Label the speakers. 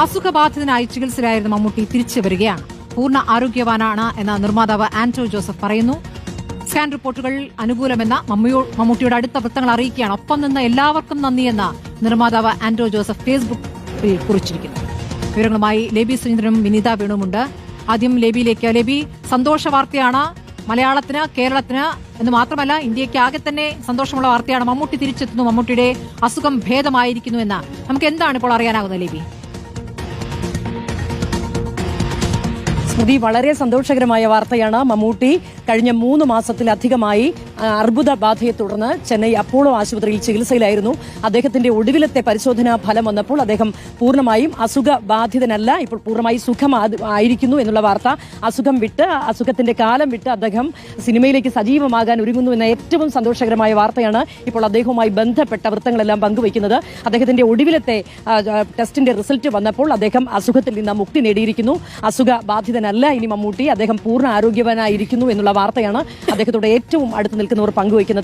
Speaker 1: അസുഖബാധിതനായി ചികിത്സയിലായിരുന്ന മമ്മൂട്ടി തിരിച്ചു വരികയാണ്. പൂർണ്ണ ആരോഗ്യവാനാണ് എന്ന നിർമ്മാതാവ് ആന്റോ ജോസഫ് പറയുന്നു. സ്കാൻ റിപ്പോർട്ടുകൾ അനുകൂലമെന്ന മമ്മൂട്ടിയുടെ അടുത്ത വൃത്തങ്ങൾ അറിയിക്കുകയാണ്. ഒപ്പം നിന്ന് എല്ലാവർക്കും നന്ദിയെന്ന നിർമ്മാതാവ് ആന്റോ ജോസഫ് ഫേസ്ബുക്കിൽ കുറിച്ചിരിക്കുന്നു. വിവരങ്ങളുമായി ലേബി സുരേന്ദ്രനും വിനീത വേണുമുണ്ട്. ആദ്യം ലേബിയിലേക്ക്. ലേബി, സന്തോഷ വാർത്തയാണ് മലയാളത്തിന്, കേരളത്തിന് എന്ന് മാത്രമല്ല ഇന്ത്യക്ക് ആകെ തന്നെ സന്തോഷമുള്ള വാർത്തയാണ്. മമ്മൂട്ടി തിരിച്ചെത്തുന്നു, മമ്മൂട്ടിയുടെ അസുഖം ഭേദമായിരിക്കുന്നു എന്ന് നമുക്ക് എന്താണ് ഇപ്പോൾ അറിയാനാകുന്നത് ലേബി?
Speaker 2: സ്മൃതി, വളരെ സന്തോഷകരമായ വാർത്തയാണ്. മമ്മൂട്ടി കഴിഞ്ഞ 3 മാസത്തിലധികമായി അർബുദ ബാധയെ തുടർന്ന് ചെന്നൈ അപ്പോളോ ആശുപത്രിയിൽ ചികിത്സയിലായിരുന്നു. അദ്ദേഹത്തിന്റെ ഒടുവിലത്തെ പരിശോധനാ ഫലം വന്നപ്പോൾ അദ്ദേഹം പൂർണ്ണമായും അസുഖബാധിതനല്ല, ഇപ്പോൾ പൂർണ്ണമായി സുഖമായിരിക്കുന്നു എന്നുള്ള വാർത്ത. അസുഖത്തിന്റെ കാലം വിട്ട് അദ്ദേഹം സിനിമയിലേക്ക് സജീവമാകാൻ ഒരുങ്ങുന്നു എന്ന ഏറ്റവും സന്തോഷകരമായ വാർത്തയാണ് ഇപ്പോൾ അദ്ദേഹവുമായി ബന്ധപ്പെട്ട വൃത്തങ്ങളെല്ലാം പങ്കുവയ്ക്കുന്നത്. അദ്ദേഹത്തിന്റെ ഒടുവിലത്തെ ടെസ്റ്റിന്റെ റിസൾട്ട് വന്നപ്പോൾ അദ്ദേഹം അസുഖത്തിൽ നിന്ന് മുക്തി നേടിയിരിക്കുന്നു. അസുഖബാധിതനല്ല ഇനി മമ്മൂട്ടി, അദ്ദേഹം പൂർണ്ണ ആരോഗ്യവാനായിരിക്കുന്നു എന്നുള്ള വാർത്തയാണ് അദ്ദേഹത്തോട് ഏറ്റവും അടുത്ത് നിൽക്കുന്നവർ പങ്കുവയ്ക്കുന്നത്.